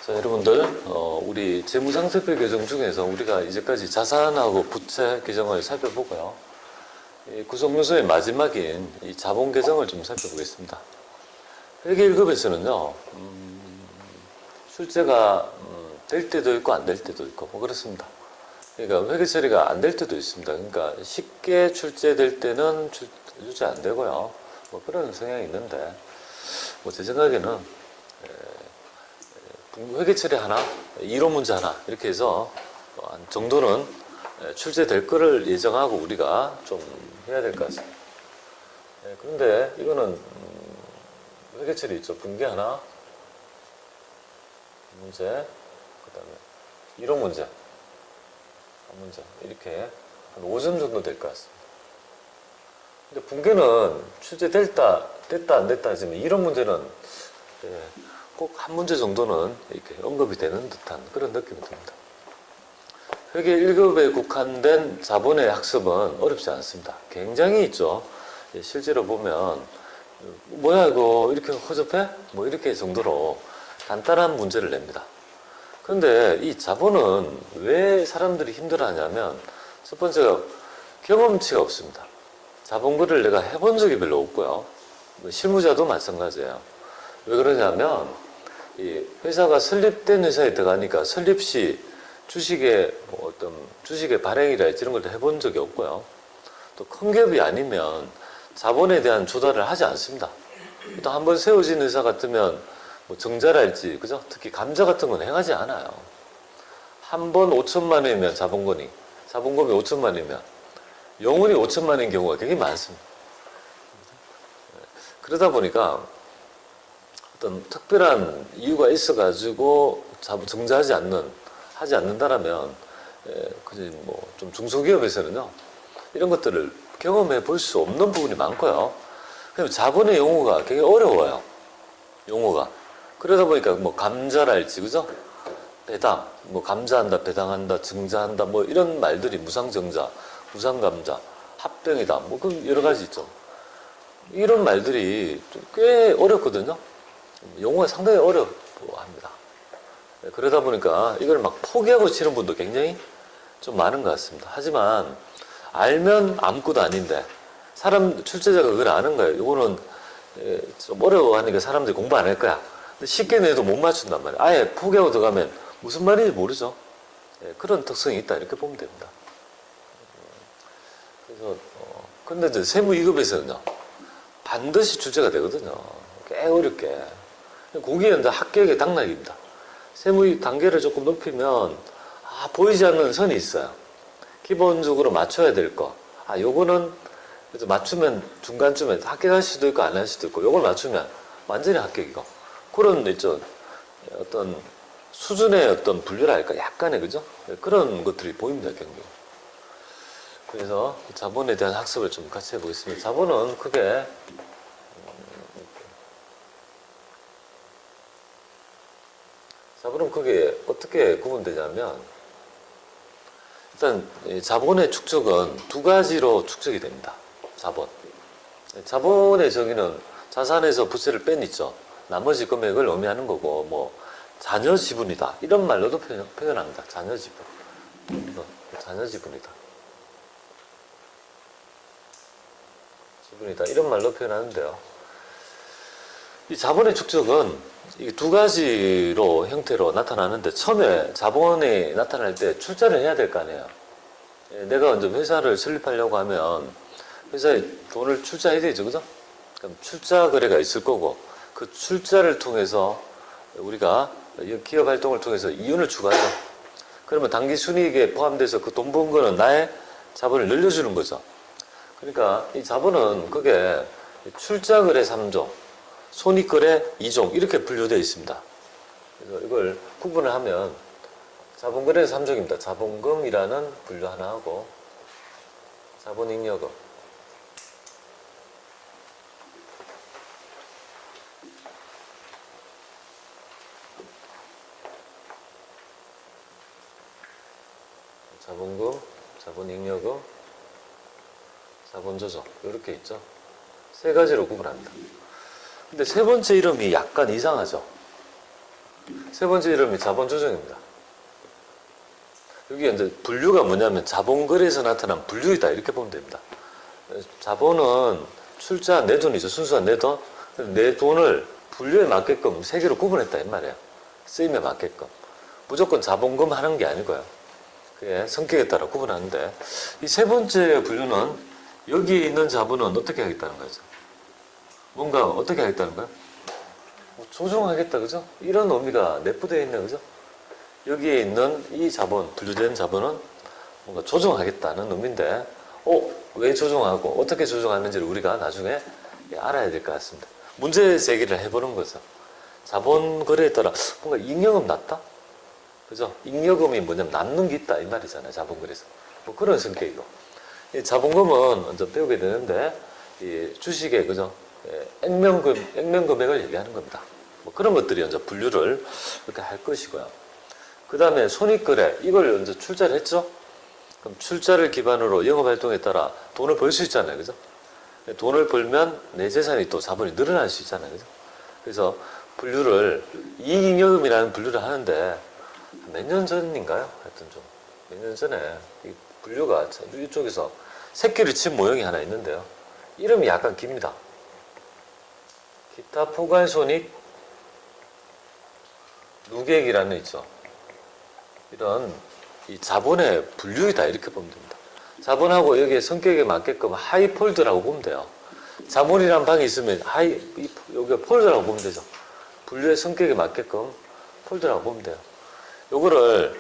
자, 여러분들, 우리 재무상세표 규정 중에서 우리가 이제까지 자산하고 부채 규정을 살펴보고요. 이 구성 요소의 마지막인 이 자본 규정을 좀 살펴보겠습니다. 회계 1급에서는요, 출제가 될 때도 있고 안 될 때도 있고 뭐 그렇습니다. 그러니까 회계 처리가 안 될 때도 있습니다. 그러니까 쉽게 출제될 때는 출제 안 되고요. 뭐 그런 성향이 있는데, 뭐 제 생각에는 회계 처리 하나, 이론 문제 하나 이렇게 해서 한 정도는 출제될 거를 예정하고 우리가 좀 해야 될 것 같습니다. 그런데 이거는 회계 처리 있죠. 분계 하나, 문제, 그 다음에 이론 문제, 한 문제 이렇게 한 5점 정도 될 것 같습니다. 근데 분계는 출제됐다 안 됐다 하지만 이론 문제는 꼭 한 문제 정도는 이렇게 언급이 되는 듯한 그런 느낌이 듭니다. 회계 1급에 국한된 자본의 학습은 어렵지 않습니다. 굉장히 있죠. 실제로 보면 뭐야 이거 이렇게 허접해? 뭐 이렇게 정도로 간단한 문제를 냅니다. 그런데 이 자본은 왜 사람들이 힘들어하냐면 첫 번째가 경험치가 없습니다. 자본거래를 내가 해본 적이 별로 없고요. 실무자도 마찬가지예요. 왜 그러냐면 이 회사가 설립된 회사에 들어가니까 설립 시 주식의 뭐 어떤 주식의 발행이랄지 이런 걸 해본 적이 없고요. 또 큰 기업이 아니면 자본에 대한 조달을 하지 않습니다. 또 한번 세워진 회사 같으면 뭐 정자랄지 그죠? 특히 감자 같은 건 행하지 않아요. 한 번 5천만 원이면 자본금이 5천만 원이면 영원히 5천만 원인 경우가 굉장히 많습니다. 그러다 보니까 어떤 특별한 이유가 있어가지고 정자하지 않는다라면, 그지 뭐 좀 중소기업에서는요 이런 것들을 경험해 볼 수 없는 부분이 많고요. 그럼 자본의 용어가 굉장히 어려워요. 용어가 그러다 보니까 뭐 감자랄지 그죠? 배당, 뭐 감자한다, 배당한다, 증자한다, 뭐 이런 말들이 무상정자, 무상감자, 합병이다, 뭐 그 여러 가지 있죠. 이런 말들이 좀 꽤 어렵거든요. 용어가 상당히 어려워합니다. 그러다 보니까 이걸 막 포기하고 치는 분도 굉장히 좀 많은 것 같습니다. 하지만 알면 아무것도 아닌데 출제자가 그걸 아는 거예요. 이거는 좀 어려워하니까 사람들이 공부 안 할 거야. 근데 쉽게 내도 못 맞춘단 말이에요. 아예 포기하고 들어가면 무슨 말인지 모르죠. 그런 특성이 있다 이렇게 보면 됩니다. 그래서 근데 이제 세무 2급에서는요 반드시 출제가 되거든요. 꽤 어렵게. 거기에 이제 합격의 당락입니다. 세무 단계를 조금 높이면 보이지 않는 선이 있어요. 기본적으로 맞춰야 될 거. 요거는 그래서 맞추면 중간쯤에 합격할 수도 있고 안 할 수도 있고 요걸 맞추면 완전히 합격이고 그런 있죠. 어떤 수준의 어떤 분류랄까 약간의 그죠? 그런 것들이 보입니다. 경기. 그래서 자본에 대한 학습을 좀 같이 해보겠습니다. 자본은 크게 자본은 그게 어떻게 구분되냐면 일단 자본의 축적은 두 가지로 축적이 됩니다. 자본의 정의는 자산에서 부채를 뺀 있죠. 나머지 금액을 의미하는 거고 뭐 자녀 지분이다 이런 말로도 표현합니다. 자녀 지분. 자녀 지분이다. 지분이다 이런 말로 표현하는데요. 이 자본의 축적은 이 두 가지로 형태로 나타나는데 처음에 자본이 나타날 때 출자를 해야 될 거 아니에요. 내가 이제 회사를 설립하려고 하면 회사에 돈을 출자해야 되죠, 그죠? 그럼 출자 거래가 있을 거고 그 출자를 통해서 우리가 기업 활동을 통해서 이윤을 추구하죠. 그러면 당기 순이익에 포함돼서 그 돈 번 거는 나의 자본을 늘려주는 거죠. 그러니까 이 자본은 그게 출자 거래 3종 손익거래 2종 이렇게 분류되어 있습니다. 그래서 이걸 구분을 하면 자본거래는 3종입니다. 자본금이라는 분류 하나 하고 자본잉여금 자본금, 자본잉여금, 자본조정 이렇게 있죠. 세 가지로 구분합니다. 근데 세 번째 이름이 약간 이상하죠. 세 번째 이름이 자본 조정입니다. 여기 이제 분류가 뭐냐면 자본거래에서 나타난 분류이다 이렇게 보면 됩니다. 자본은 출자 내 돈이죠. 순수한 내 돈. 내 돈을 분류에 맞게끔 세 개로 구분했다 이 말이에요. 쓰임에 맞게끔. 무조건 자본금 하는 게 아니고요. 그게 성격에 따라 구분하는데 이 세 번째 분류는 여기 있는 자본은 어떻게 하겠다는 거죠? 뭔가 어떻게 하겠다는 거예요? 뭐 조정하겠다 그죠? 이런 의미가 내포되어 있네 그죠? 여기에 있는 이 자본, 분류된 자본은 뭔가 조정하겠다는 의미인데 왜 조정하고 어떻게 조정하는지를 우리가 나중에 알아야 될 것 같습니다. 문제 제기를 해보는 거죠. 자본 거래에 따라 뭔가 잉여금 났다? 그죠? 잉여금이 뭐냐면 남는 게 있다 이 말이잖아요. 자본 거래에서. 뭐 그런 성격이고. 이 자본금은 먼저 배우게 되는데 이 주식의 그죠? 액면 금액을 얘기하는 겁니다. 뭐 그런 것들이 이제 분류를 이렇게 할 것이고요. 그 다음에 손익거래 이걸 이제 출자를 했죠. 그럼 출자를 기반으로 영업활동에 따라 돈을 벌 수 있잖아요. 그죠? 돈을 벌면 내 재산이 또 자본이 늘어날 수 있잖아요. 그죠? 그래서 분류를 이익잉여금이라는 분류를 하는데 몇 년 전인가요? 하여튼 좀 몇 년 전에 이 분류가 이쪽에서 새끼를 친 모형이 하나 있는데요. 이름이 약간 깁니다. 기타 포괄손익 누계액이라는 있죠. 이런 이 자본의 분류이다 이렇게 보면 됩니다. 자본하고 여기에 성격에 맞게끔 하이폴드라고 보면 돼요. 자본이란 방이 있으면 여기 폴드라고 보면 되죠. 분류의 성격에 맞게끔 폴드라고 보면 돼요. 요거를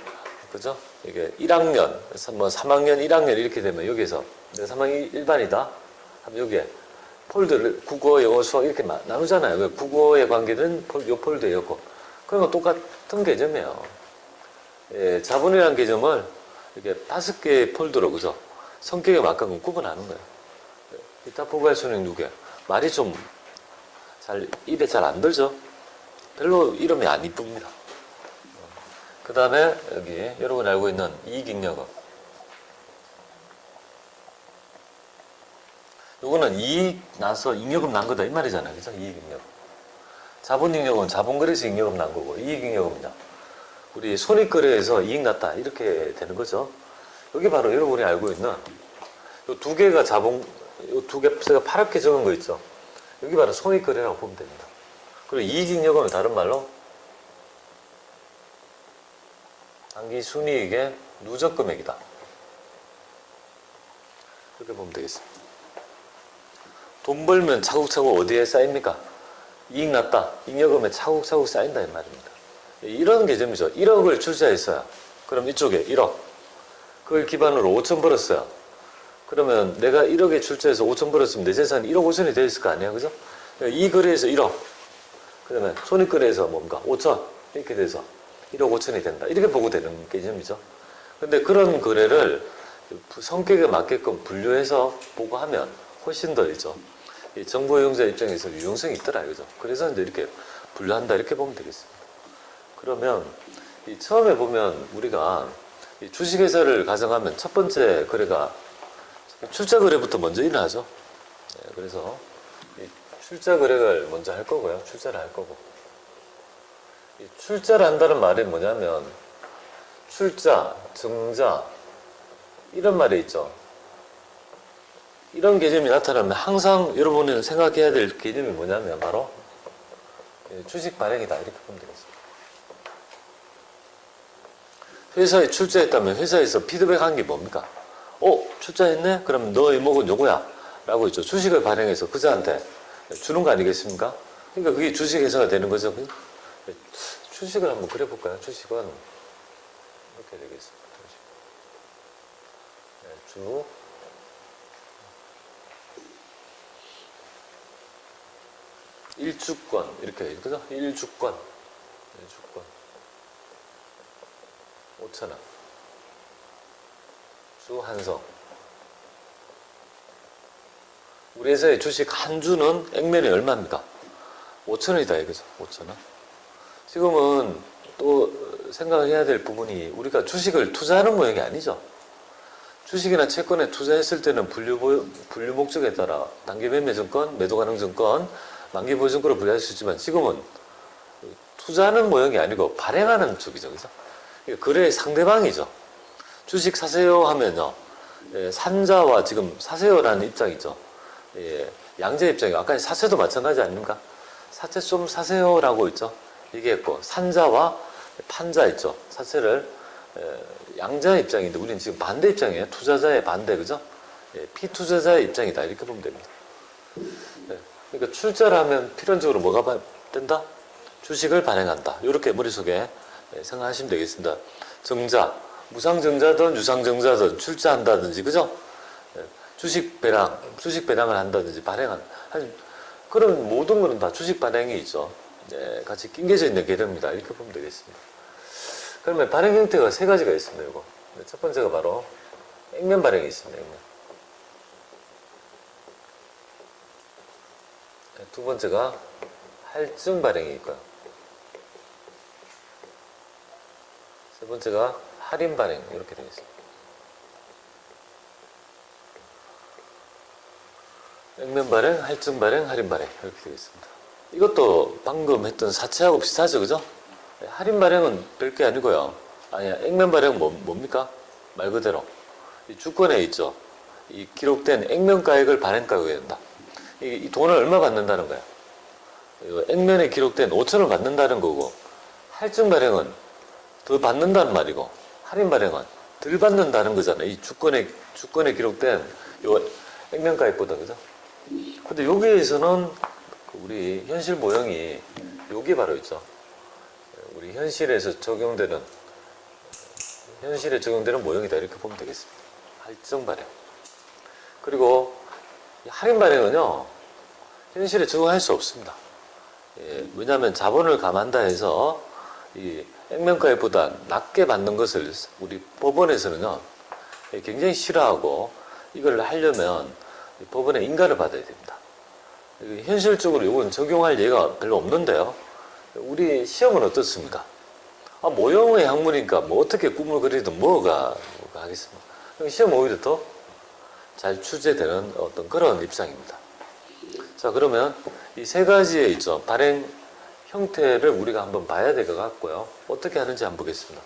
그죠? 이게 1학년, 뭐 3학년, 1학년 이렇게 되면 여기서 내가 3학년 일반이다. 하면 여기에 폴드를 국어, 영어, 수학 이렇게 나누잖아요. 국어에 관계된 요 폴드였고 그런 거 똑같은 개념이에요. 예, 자본이라는 개념을 이렇게 5개의 폴더로 그죠? 성격에 맞게끔 구분하는 거예요. 기타 포괄손익 누계 말이 좀 입에 잘 안 들죠? 별로 이름이 안 이쁩니다. 그 다음에 여기 여러분이 알고 있는 이익잉여금. 요거는 이익 나서 잉여금 난 거다 이 말이잖아요. 그죠? 이익잉여금. 자본잉여금은 자본거래에서 잉여금 난 거고 이익잉여금이다. 우리 손익거래에서 이익 났다 이렇게 되는 거죠. 여기 바로 여러분이 알고 있는 요 두 개가 요 두 개 제가 파랗게 적은 거 있죠. 여기 바로 손익거래라고 보면 됩니다. 그리고 이익잉여금은 다른 말로 당기순이익의 누적금액이다. 그렇게 보면 되겠습니다. 돈 벌면 차곡차곡 어디에 쌓입니까? 이익 났다. 잉여금에 차곡차곡 쌓인다 이 말입니다. 이런 개념이죠. 1억을 출자했어요. 그럼 이쪽에 1억. 그걸 기반으로 5천 벌었어요. 그러면 내가 1억에 출자해서 5천 벌었으면 내 재산이 1억 5천이 되어 있을 거 아니야. 그죠? 이 거래에서 1억. 그 다음에 손익거래에서 뭔가 5천. 이렇게 돼서 1억 5천이 된다. 이렇게 보고 되는 개념이죠. 근데 그런 거래를 성격에 맞게끔 분류해서 보고 하면 훨씬 더 있죠. 이 정보이용자 입장에서 유용성이 있더라. 그죠? 그래서 이제 이렇게 분류한다. 이렇게 보면 되겠습니다. 그러면 처음에 보면 우리가 주식회사를 가정하면 첫 번째 거래가 출자 거래부터 먼저 일어나죠. 네, 그래서 출자 거래를 먼저 할 거고요. 출자를 할 거고. 출자를 한다는 말이 뭐냐면 출자, 증자 이런 말이 있죠. 이런 개념이 나타나면 항상 여러분은 생각해야 될 개념이 뭐냐면 바로 주식 발행이다 이렇게 보면 되겠습니다. 회사에 출자했다면 회사에서 피드백한 게 뭡니까? 출자했네? 그럼 너 이목은 요거야 라고 있죠. 주식을 발행해서 그자한테 주는 거 아니겠습니까? 그러니까 그게 주식회사가 되는 거죠. 주식을 한번 그려볼까요? 주식은 이렇게 되겠습니다. 주 일주권 이렇게 그죠? 일주권 5,000원 주 한성. 우리 회사의 주식 한 주는 액면이 얼마입니까? 5,000원이다 이거죠. 5,000원. 지금은 또 생각해야 될 부분이 우리가 주식을 투자하는 모양이 아니죠. 주식이나 채권에 투자했을 때는 분류 목적에 따라 단기 매매 증권, 매도 가능 증권, 만기 보유 증권으로 분류할 수 있지만 지금은 투자하는 모형이 아니고 발행하는 쪽이죠. 그죠? 거래의 상대방이죠. 주식 사세요 하면요. 예, 산자와 지금 사세요라는 입장이죠. 예, 양자 입장이 아까 사채도 마찬가지 아닙니까? 사채 좀 사세요라고 있죠. 얘기했고 산자와 판자 있죠. 사채를 양자 입장인데 우리는 지금 반대 입장이에요. 투자자의 반대 그죠? 예, 피투자자의 입장이다 이렇게 보면 됩니다. 예, 그러니까 출자를 하면 필연적으로 뭐가 된다? 주식을 발행한다. 이렇게 머릿속에 생각하시면 되겠습니다. 정자, 무상정자든 유상정자든 출자한다든지 그죠? 주식 배당을 한다든지 그런 모든 것은 다 주식 발행이 있죠. 같이 낑겨져 있는 개념입니다. 이렇게 보면 되겠습니다. 그러면 발행 형태가 세 가지가 있습니다. 이거. 첫 번째가 바로 액면 발행이 있습니다. 액면. 두 번째가 할증 발행이 있고요. 세 번째가 할인 발행 이렇게 되겠습니다. 액면 발행, 할증 발행, 할인 발행 이렇게 되겠습니다. 이것도 방금 했던 사채하고 비슷하죠, 그죠? 할인 발행은 별게 아니고요. 아니야, 액면 발행은 뭡니까? 말 그대로 이 주권에 있죠. 이 기록된 액면가액을 발행가액에 된다. 이 돈을 얼마 받는다는 거야? 액면에 기록된 5천을 받는다는 거고, 할증 발행은 더 받는다는 말이고, 할인 발행은 덜 받는다는 거잖아요. 이 주권에 기록된 요 액면가액보다, 그죠? 근데 여기에서는 우리 현실 모형이 여기 바로 있죠. 우리 현실에 적용되는 모형이다 이렇게 보면 되겠습니다. 할증 발행. 그리고 할인 발행은요 현실에 적용할 수 없습니다. 왜냐하면 자본을 감한다 해서 이 액면가액보다 낮게 받는 것을 우리 법원에서는요 굉장히 싫어하고 이걸 하려면 법원에 인가를 받아야 됩니다. 현실적으로 이건 적용할 예가 별로 없는데요. 우리 시험은 어떻습니까? 모형의 학문이니까 뭐 어떻게 꿈을 그리든 뭐가 하겠습니까? 시험 오히려 더 잘 출제되는 어떤 그런 입장입니다. 자, 그러면 이 세 가지에 있죠. 발행 형태를 우리가 한번 봐야 될 것 같고요. 어떻게 하는지 한번 보겠습니다.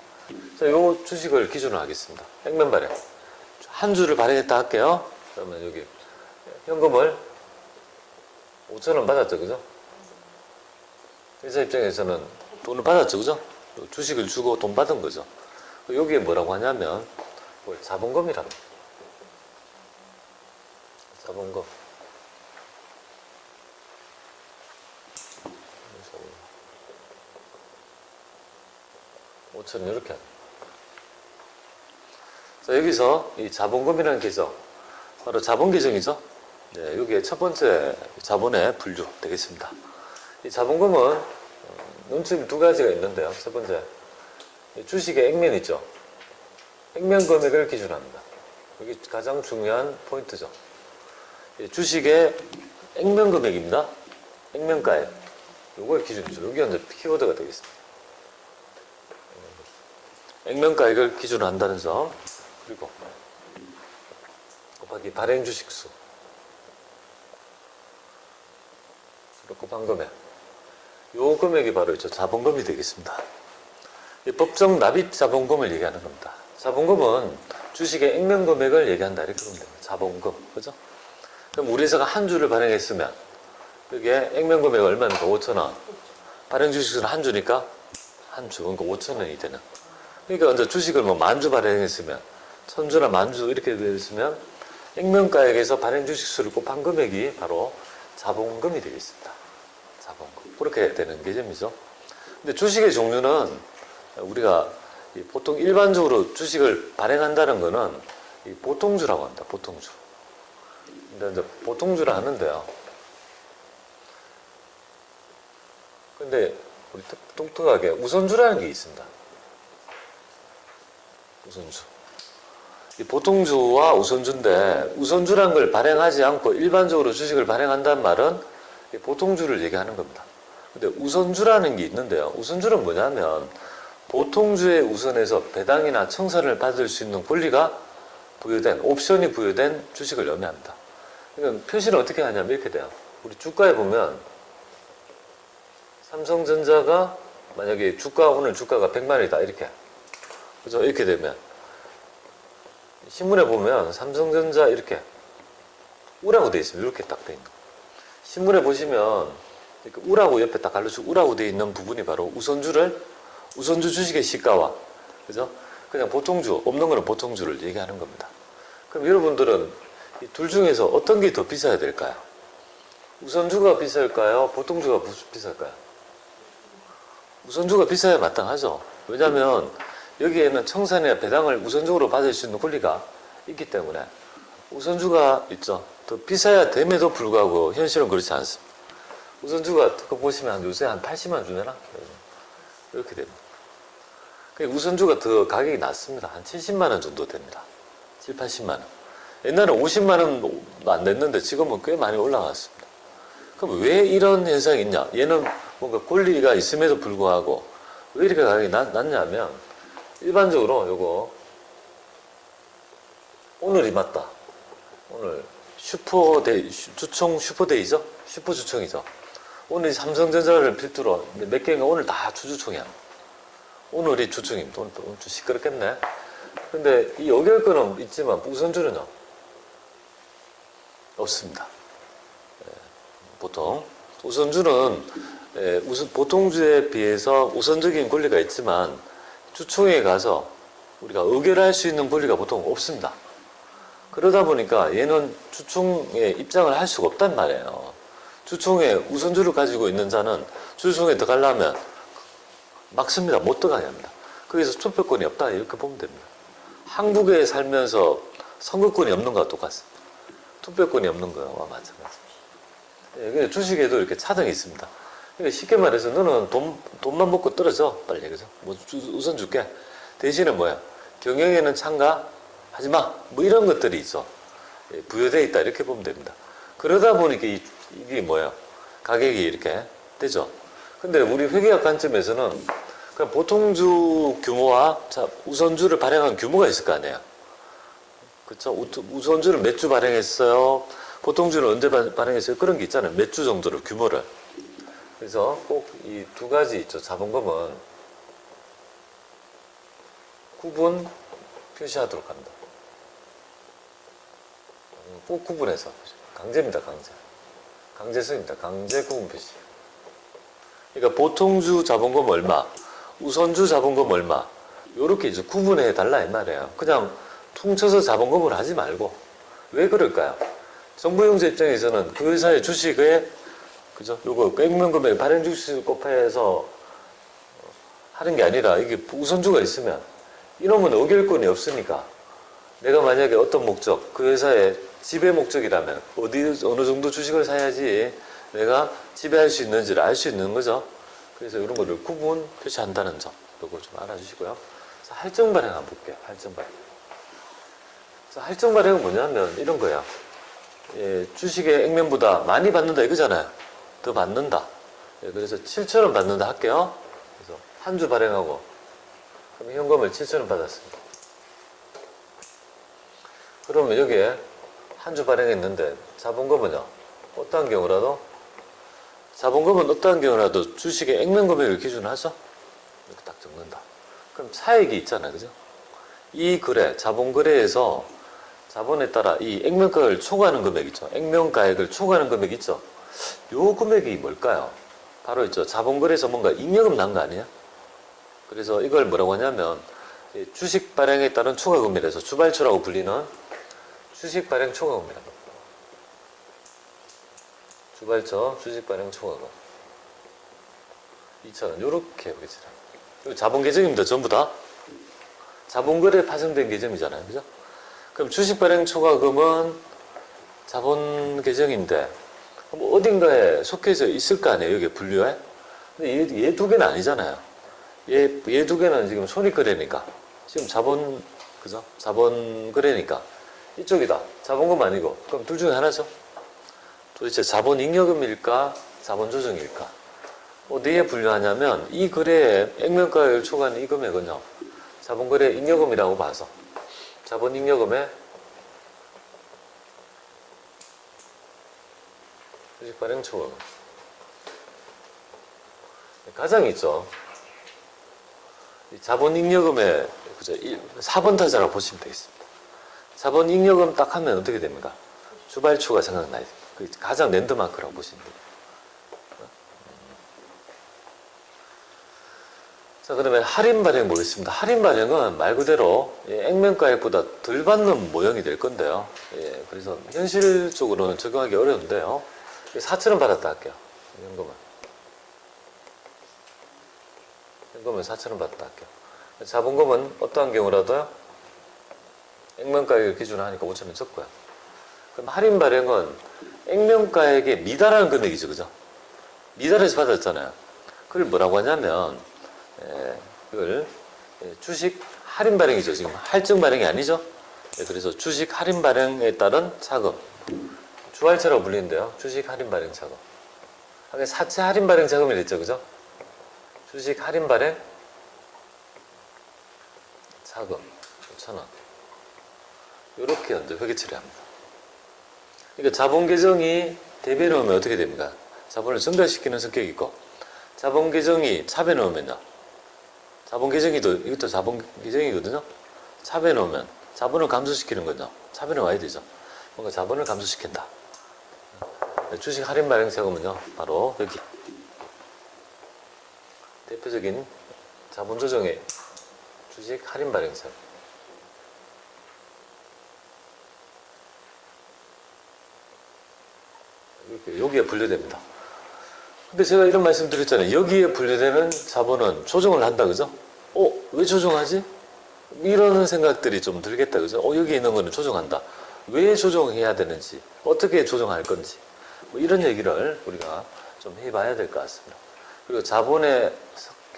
자, 요 주식을 기준으로 하겠습니다. 액면 발행. 한 주를 발행했다 할게요. 그러면 여기 현금을 5,000원 받았죠, 그죠? 회사 입장에서는 돈을 받았죠, 그죠? 주식을 주고 돈 받은 거죠. 여기에 뭐라고 하냐면 자본금이랍니다. 자본금. 5,000원 이렇게 합니다. 자, 여기서 이 자본금이라는 계정, 바로 자본 계정이죠. 네, 여기에 첫 번째 자본의 분류 되겠습니다. 이 자본금은 논점이 두 가지가 있는데요. 첫 번째, 주식의 액면 있죠. 액면 금액을 기준합니다. 여기 가장 중요한 포인트죠. 주식의 액면 금액입니다. 액면가액. 요걸 기준이죠. 여기가 이제 키워드가 되겠습니다. 액면가액을 기준으로 한다는 점. 그리고 곱하기 발행 주식수. 곱한 금액. 요 금액이 바로 있죠. 자본금이 되겠습니다. 이 법정 납입 자본금을 얘기하는 겁니다. 자본금은 주식의 액면 금액을 얘기한다. 이렇게 보면 됩니다. 자본금. 그죠? 그럼 우리 회사가 한 주를 발행했으면 여기에 액면 금액이 얼마입니까? 5,000원. 발행 주식수는 한 주니까 한 주. 그러니까 5,000원이 되는. 그러니까 이제 주식을 뭐 만 주 발행했으면 1,000주나 만 주 이렇게 됐으면 액면가액에서 발행 주식수를 곱한 금액이 바로 자본금이 되겠습니다. 자본금. 그렇게 되는 개념이죠. 근데 주식의 종류는 우리가 보통 일반적으로 주식을 발행한다는 거는 보통주라고 합니다. 보통주. 근데 이제 보통주를 하는데요. 근데 우리 똑똑하게 우선주라는 게 있습니다. 우선주. 이 보통주와 우선주인데 우선주라는 걸 발행하지 않고 일반적으로 주식을 발행한다는 말은 보통주를 얘기하는 겁니다. 근데 우선주라는 게 있는데요. 우선주는 뭐냐면 보통주에 우선해서 배당이나 청산을 받을 수 있는 권리가 부여된, 옵션이 부여된 주식을 의미합니다. 그러니까 표시를 어떻게 하냐면 이렇게 돼요. 우리 주가에 보면 삼성전자가 만약에 오늘 주가가 100만 원이다 이렇게, 그죠? 이렇게 되면 신문에 보면 삼성전자 이렇게 우라고 돼 있습니다. 이렇게 딱 돼 있는 거. 신문에 보시면 이렇게 우라고 옆에 딱 갈라주고 우라고 돼 있는 부분이 바로 우선주 주식의 시가와, 그죠? 그냥 보통주, 없는 거는 보통주를 얘기하는 겁니다. 그럼 여러분들은 이 둘 중에서 어떤 게 더 비싸야 될까요? 우선주가 비쌀까요? 보통주가 비쌀까요? 우선주가 비싸야 마땅하죠. 왜냐하면 여기에는 청산이나 배당을 우선적으로 받을 수 있는 권리가 있기 때문에 우선주가 있죠. 더 비싸야 됨에도 불구하고 현실은 그렇지 않습니다. 우선주가 그거 보시면 요새 한 80만 주려나? 이렇게 됩니다. 우선주가 더 가격이 낮습니다. 한 70만 원 정도 됩니다. 7, 80만 원. 옛날에 50만 원도 안 됐는데 지금은 꽤 많이 올라갔습니다. 그럼 왜 이런 현상이 있냐? 얘는 뭔가 권리가 있음에도 불구하고 왜 이렇게 가격이 낮냐면, 일반적으로 요거 오늘이 맞다. 오늘 주총 슈퍼데이죠? 슈퍼주총이죠. 오늘 삼성전자를 필두로 몇 개인가 오늘 다 주주총이야. 오늘이 주총입니다. 오늘 좀 시끄럽겠네. 근데 이 연결권은 있지만 우선주는요? 없습니다. 보통 우선주는 보통주에 비해서 우선적인 권리가 있지만 주총에 가서 우리가 의결할 수 있는 권리가 보통 없습니다. 그러다 보니까 얘는 주총에 입장을 할 수가 없단 말이에요. 주총에 우선주를 가지고 있는 자는 주총에 들어가려면 막습니다. 못 들어가게 합니다. 거기서 투표권이 없다 이렇게 보면 됩니다. 한국에 살면서 선거권이 없는 거와 똑같습니다. 투표권이 없는 거와 마찬가지입니다. 주식에도 이렇게 차등이 있습니다. 그러니까 쉽게 말해서 너는 돈만 먹고 떨어져 빨리, 그죠? 뭐 우선 줄게. 대신에 뭐야? 경영에는 참가하지 마. 뭐 이런 것들이 있어. 부여되어 있다 이렇게 보면 됩니다. 그러다 보니까 이게 뭐야? 가격이 이렇게 되죠. 근데 우리 회계학 관점에서는 그냥 보통주 규모와 우선주를 발행한 규모가 있을 거 아니에요. 그렇죠? 우선주를 몇 주 발행했어요? 보통주를 언제 발행했어요? 그런 게 있잖아요. 몇 주 정도를 규모를. 그래서 꼭 이 두 가지 있죠. 자본금은 구분 표시하도록 합니다. 꼭 구분해서. 강제입니다. 강제성입니다. 강제 구분 표시. 그러니까 보통주 자본금 얼마, 우선주 자본금 얼마, 요렇게 이제 구분해 달라 이 말이에요. 그냥 퉁쳐서 자본금을 하지 말고. 왜 그럴까요? 정부 용사 입장에서는 그 회사의 주식에, 그죠? 요거 액면금액 발행 주식 곱해서 하는 게 아니라 이게 우선주가 있으면 이놈은 의결권이 없으니까 내가 만약에 어떤 목적, 그 회사의 지배 목적이라면 어느 정도 주식을 사야지 내가 지배할 수 있는지를 알 수 있는 거죠. 그래서 이런 거를 구분 표시한다는 점, 이거 좀 알아주시고요. 할증 발행 한번 볼게요. 할증 발행. 할증 발행은 뭐냐면 이런 거야. 주식의 액면보다 많이 받는다 이거잖아요. 더 받는다. 그래서 7,000원 받는다 할게요. 그래서 한 주 발행하고 그럼 현금을 7,000원 받았습니다. 그러면 여기에 한 주 발행했는데 자본금은요? 어떠한 경우라도 주식의 액면 금액을 기준으로 하죠? 이렇게 딱 적는다. 그럼 차익이 있잖아요. 그죠? 이 거래, 자본 거래에서 자본에 따라 이 액면가액을 초과하는 금액 있죠. 액면가액을 초과하는 금액 있죠. 요 금액이 뭘까요? 바로 있죠. 자본 거래에서 뭔가 잉여금 난 거 아니에요? 그래서 이걸 뭐라고 하냐면 주식 발행에 따른 초과 금액에서 주발초라고 불리는 주식 발행 초과금이라고. 주발초 주식 발행 초과금 2,000원 요렇게 보겠습니다. 이거 자본 계정입니다. 전부 다 자본거래 파생된 계정이잖아요. 그죠? 그럼 주식 발행 초과금은 자본 계정인데 뭐 어딘가에 속해져 있을 거 아니에요. 여기 분류에. 근데 얘 두 개는 아니잖아요. 얘 두 개는 지금 손익거래니까 지금 그죠? 자본 거래니까 이쪽이다. 자본금 아니고 그럼 둘 중에 하나죠. 도대체 자본 잉여금일까? 자본 조정일까? 어디에 분류하냐면 이 거래에 액면가액을 초과하는 이 금액은요. 자본거래 잉여금이라고 봐서 자본 잉여금에 주식 발행 초과금 가장 있죠. 이 자본잉여금의 그죠? 4번 타자라고 보시면 되겠습니다. 자본잉여금 딱 하면 어떻게 됩니까? 주발추가 생각나요. 그 가장 랜드마크라고 보시면 돼요. 자, 그러면 할인 발행 보겠습니다. 할인 발행은 말 그대로 액면가액보다 덜 받는 모형이 될 건데요. 예, 그래서 현실적으로는 적용하기 어려운데요. 4,000원 받았다 할게요. 현금은 4,000원 받았다 할게요. 자본금은 어떠한 경우라도요, 액면가액을 기준으로 하니까 5,000원 적고요. 그럼 할인 발행은 액면가액에 미달하는 금액이죠, 그죠? 미달해서 받았잖아요. 그걸 뭐라고 하냐면, 그걸 주식 할인 발행이죠. 지금 할증 발행이 아니죠. 그래서 주식 할인 발행에 따른 차금, 주할차라고 불리는데요. 주식 할인 발행 차금. 사채 할인 발행 차금이 됐죠, 그죠? 주식 할인 발행 차금 5,000원. 이렇게 현재 회계 처리합니다. 그러니까 자본 계정이 대비해 놓으면 어떻게 됩니까? 자본을 증가시키는 성격이 있고, 자본 계정이 차배 놓으면요. 자본 계정이도 이것도 자본 계정이거든요. 차배 놓으면 자본을 감소시키는 거죠. 차배는 와야 되죠. 뭔가 자본을 감소시킨다. 주식 할인 발행 자금은요, 바로 여기 대표적인 자본 조정의 주식 할인 발행 자금. 여기에 분류됩니다. 근데 제가 이런 말씀 드렸잖아요. 여기에 분류되는 자본은 조정을 한다, 그죠? 왜 조정하지? 이런 생각들이 좀 들겠다, 그죠? 여기 있는 거는 조정한다. 왜 조정해야 되는지, 어떻게 조정할 건지, 뭐 이런 얘기를 우리가 좀 해봐야 될 것 같습니다. 그리고 자본의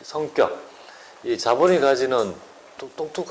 성격, 이 자본이 가지는 똑똑